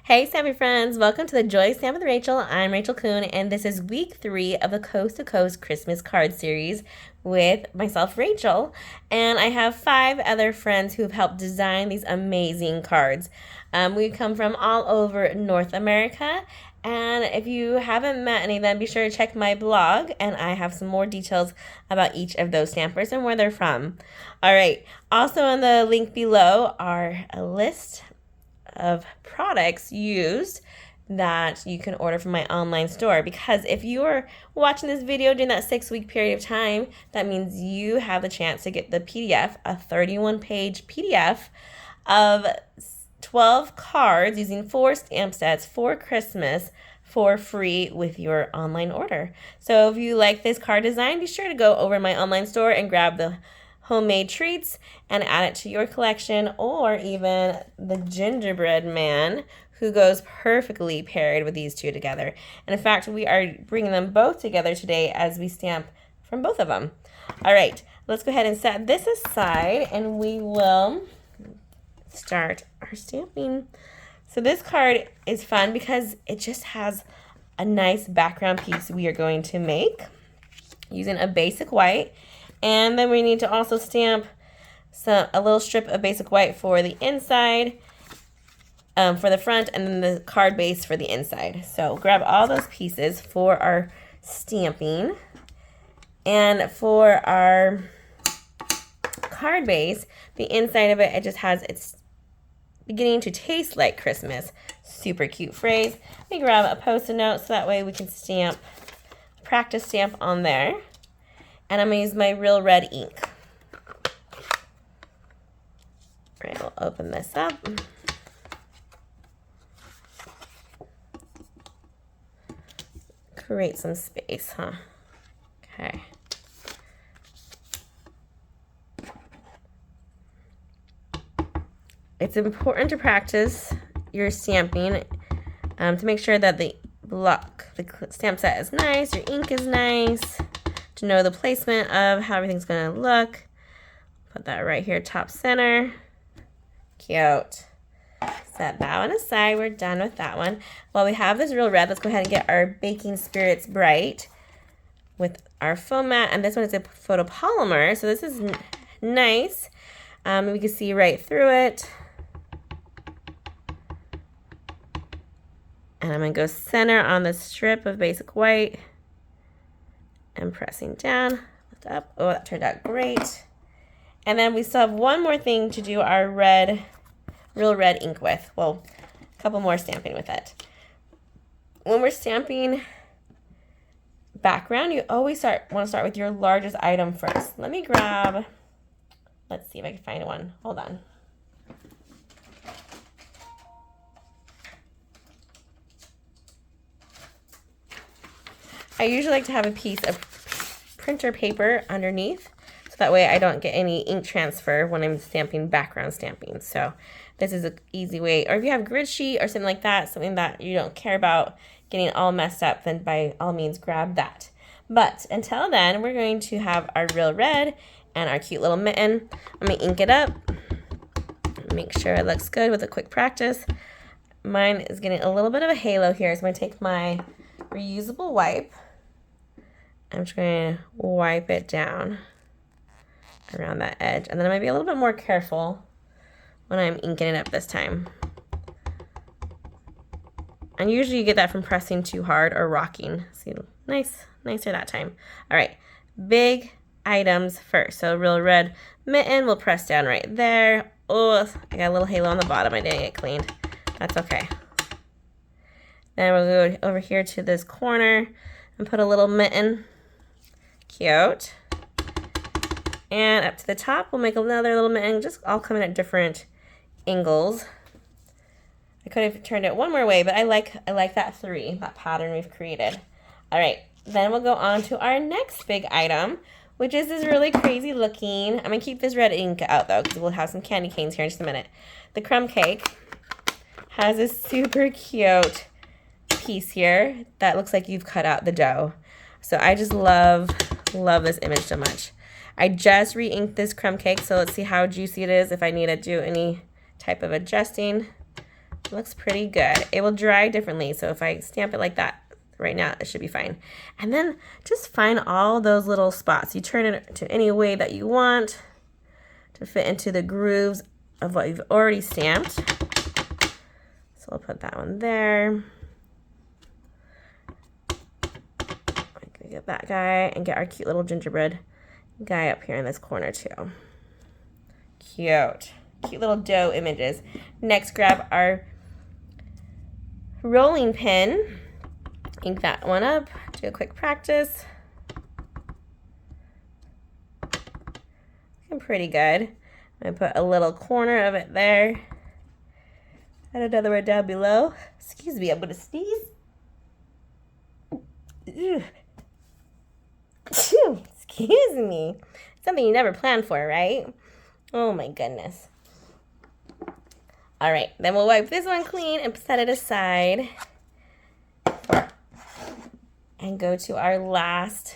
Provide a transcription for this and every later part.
Hey Stampy friends, welcome to the Joy Stamp with Rachel. I'm Rachel Kuhn and this is week 3 of the Coast to Coast Christmas card series with myself, Rachel. And I have 5 other friends who've helped design these amazing cards. We come from all over North America, and if you haven't met any of them, be sure to check my blog, and I have some more details about each of those stampers and where they're from. All right, also in the link below are a list of products used that you can order from my online store, because if you are watching this video during that 6-week period of time, that means you have the chance to get the PDF, a 31-page PDF of 12 cards using 4 stamp sets for Christmas for free with your online order. So if you like this card design, be sure to go over to my online store and grab the homemade treats and add it to your collection, or even the Gingerbread Man, who goes perfectly paired with these two together. And in fact, we are bringing them both together today as we stamp from both of them. All right, let's go ahead and set this aside and we will start our stamping. So this card is fun because it just has a nice background piece we are going to make using a basic white. And then we need to also stamp a little strip of basic white for the inside, for the front, and then the card base for the inside. So grab all those pieces for our stamping. And for our card base, the inside of it, it just has it's beginning to taste like Christmas. Super cute phrase. Let me grab a Post-it note so that way we can stamp, practice stamp on there. And I'm going to use my Real Red ink. All right, we'll open this up. Create some space, huh? Okay. It's important to practice your stamping to make sure that the stamp set is nice, your ink is nice, to know the placement of how everything's going to look. Put that right here, top center. Cute. Set that one aside. We're done with that one. While we have this Real Red, let's go ahead and get our Baking Spirits Bright with our foam mat. And this one is a photopolymer, so this is nice. We can see right through it. And I'm going to go center on the strip of basic white. And pressing down, lift up. Oh, that turned out great. And then we still have one more thing to do our Real Red ink with. Well, a couple more stamping with it. When we're stamping background, you always want to start with your largest item first. Let me grab, let's see if I can find one. Hold on. I usually like to have a piece of printer paper underneath, so that way I don't get any ink transfer when I'm stamping background stamping. So this is an easy way. Or if you have grid sheet or something like that, something that you don't care about getting all messed up, then by all means grab that. But until then, we're going to have our Real Red and our cute little mitten. I'm going to ink it up. Make sure it looks good with a quick practice. Mine is getting a little bit of a halo here, so I'm going to take my reusable wipe. I'm just going to wipe it down around that edge. And then I'm going to be a little bit more careful when I'm inking it up this time. And usually you get that from pressing too hard or rocking. See, nicer that time. All right, big items first. So Real Red mitten, we'll press down right there. Oh, I got a little halo on the bottom. I didn't get cleaned. That's okay. Then we'll go over here to this corner and put a little mitten. Cute. And up to the top, we'll make another little mitten, just all coming at different angles. I could have turned it one more way, but I like that that pattern we've created. All right, then we'll go on to our next big item, which is this really crazy looking, I'm gonna keep this red ink out though, because we'll have some candy canes here in just a minute. The crumb cake has this super cute piece here that looks like you've cut out the dough. So I just love this image so much. I just re-inked this crumb cake, so let's see how juicy it is, if I need to do any type of adjusting. Looks pretty good. It will dry differently, so if I stamp it like that right now, it should be fine. And then just find all those little spots. You turn it to any way that you want to fit into the grooves of what you've already stamped. So I'll put that one there. Get that guy and get our cute little gingerbread guy up here in this corner too. Cute. Cute little dough images. Next, grab our rolling pin. Ink that one up. Do a quick practice. Looking pretty good. I'm going to put a little corner of it there. And another one down below. Excuse me, I'm going to sneeze. Ugh. Excuse me. Something you never planned for, right? Oh my goodness. All right, then we'll wipe this one clean and set it aside. And go to our last.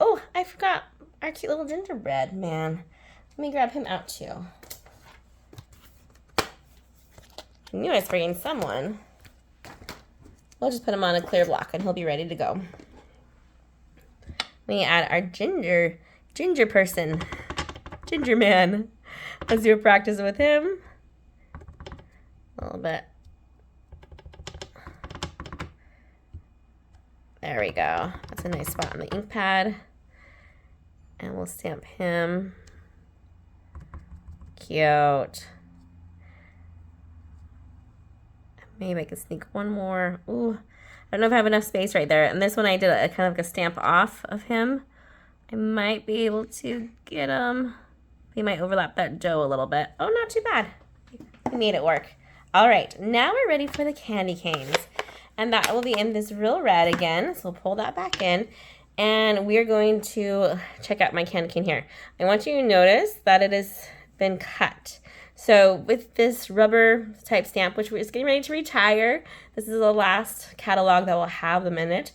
Oh, I forgot our cute little gingerbread man. Let me grab him out too. I knew I was forgetting someone. We'll just put him on a clear block and he'll be ready to go. We add our ginger person, ginger man. Let's do a practice with him. A little bit. There we go. That's a nice spot on the ink pad. And we'll stamp him. Cute. Maybe I can sneak one more. Ooh. I don't know if I have enough space right there. And this one I did a kind of like a stamp off of him. I might be able to get him. He might overlap that dough a little bit. Oh, not too bad. We made it work. All right, now we're ready for the candy canes. And that will be in this real red again. So we'll pull that back in. And we're going to check out my candy cane here. I want you to notice that it has been cut. So with this rubber type stamp, which we're just getting ready to retire, this is the last catalog that will have them in it.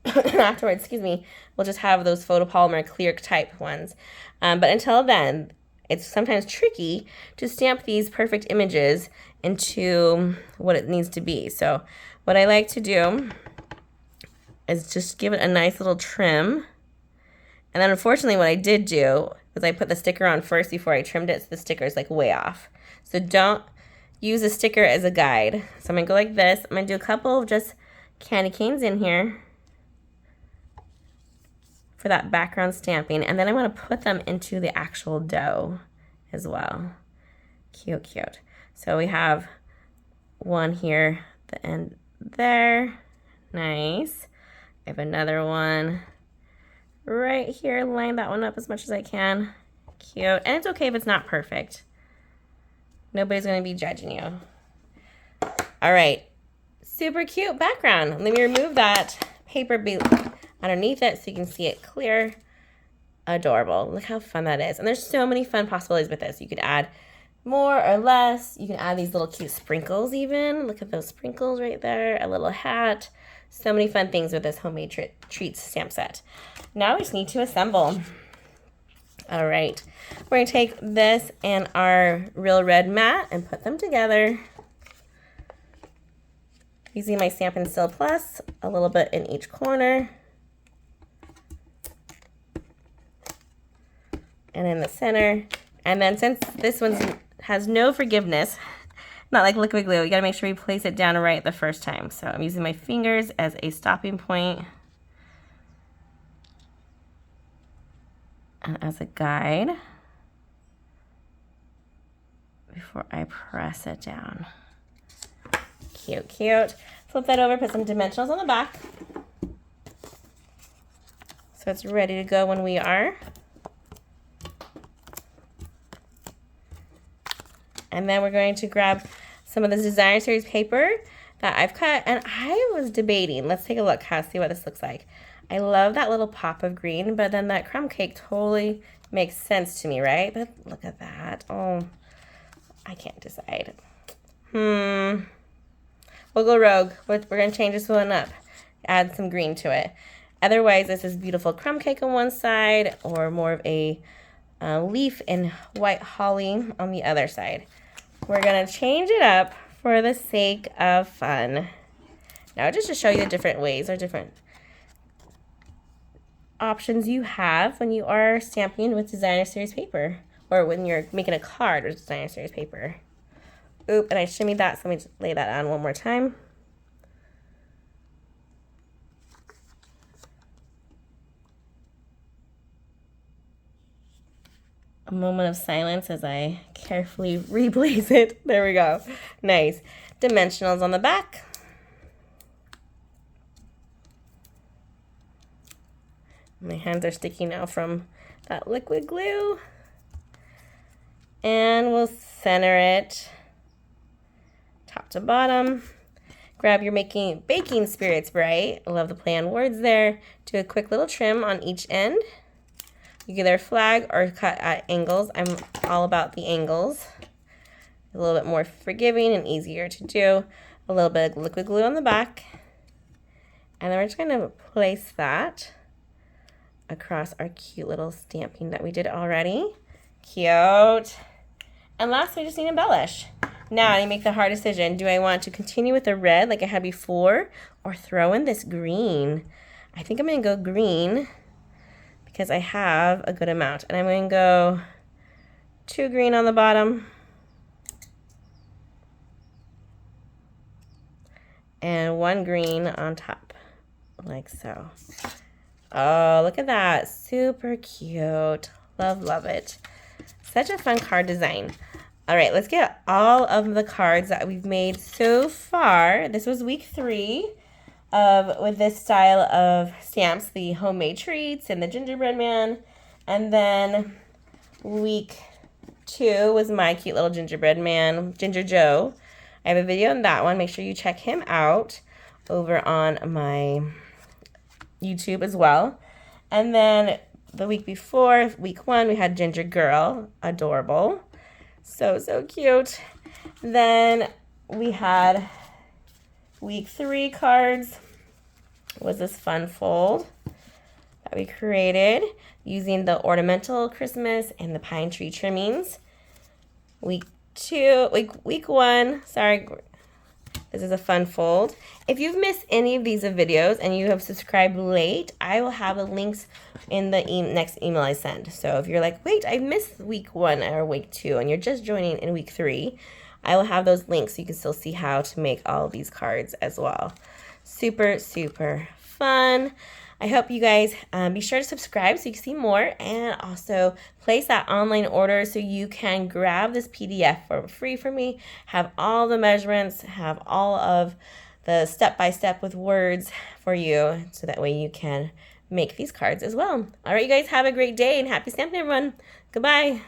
Afterwards, excuse me, we'll just have those photopolymer clear type ones. But until then, it's sometimes tricky to stamp these perfect images into what it needs to be. So what I like to do is just give it a nice little trim. And then unfortunately what I did do is I put the sticker on first before I trimmed it, so the sticker is like way off. So don't use a sticker as a guide. So I'm gonna go like this. I'm gonna do a couple of just candy canes in here for that background stamping. And then I wanna put them into the actual dough as well. Cute, cute. So we have one here, the end there. Nice. I have another one right here. Line that one up as much as I can. Cute. And it's okay if it's not perfect. Nobody's going to be judging you. All right. Super cute background. Let me remove that paper underneath it so you can see it clear. Adorable. Look how fun that is. And there's so many fun possibilities with this. You could add more or less. You can add these little cute sprinkles even. Look at those sprinkles right there. A little hat. So many fun things with this homemade treats stamp set. Now we just need to assemble. All right. We're going to take this and our real red mat and put them together. Using my Stampin' Still Plus, a little bit in each corner. And in the center. And then since this one has no forgiveness, not like liquid glue, you gotta make sure you place it down right the first time. So I'm using my fingers as a stopping point and as a guide before I press it down. Cute, cute. Flip that over, put some dimensionals on the back. So it's ready to go when we are. And then we're going to grab some of this Designer Series paper that I've cut. And I was debating, let's take a look, see what this looks like. I love that little pop of green, but then that crumb cake totally makes sense to me, right? But look at that. Oh, I can't decide. We'll go rogue. We're going to change this one up. Add some green to it. Otherwise, this is beautiful crumb cake on one side or more of a leaf in white holly on the other side. We're going to change it up for the sake of fun. Now just to show you the different ways or different options you have when you are stamping with designer series paper, or when you're making a card with designer series paper. Oop, and I shimmied that, so let me just lay that on one more time. A moment of silence as I carefully reblaze it. There we go. Nice. Dimensionals on the back. My hands are sticky now from that liquid glue. And we'll center it top to bottom. Grab your baking spirits bright. I love the play on words there. Do a quick little trim on each end. You can either flag or cut at angles. I'm all about the angles. A little bit more forgiving and easier to do. A little bit of liquid glue on the back. And then we're just going to place that across our cute little stamping that we did already. Cute. And lastly, we just need to embellish. Now I make the hard decision. Do I want to continue with the red like I had before, or throw in this green? I think I'm going to go green because I have a good amount. And I'm going to go 2 green on the bottom and 1 green on top, like so. Oh, look at that. Super cute. Love, love it. Such a fun card design. All right, let's get all of the cards that we've made so far. This was week 3 with this style of stamps, the homemade treats and the gingerbread man. And then week 2 was my cute little gingerbread man, Ginger Joe. I have a video on that one. Make sure you check him out over on my YouTube as well. And then the week before, week 1, we had Ginger Girl, adorable. So, so cute. Then we had week 3 cards. Was this fun fold that we created using the Ornamental Christmas and the pine tree trimmings. Week 1, sorry, this is a fun fold. If you've missed any of these videos and you have subscribed late, I will have the links in the next email I send. So if you're like, wait, I missed week 1 or week 2 and you're just joining in week 3, I will have those links so you can still see how to make all of these cards as well. Super, super fun. I hope you guys be sure to subscribe so you can see more, and also place that online order so you can grab this PDF for free from me, have all the measurements, have all of the step-by-step with words for you, so that way you can make these cards as well. All right, you guys have a great day and happy stamping, everyone. Goodbye.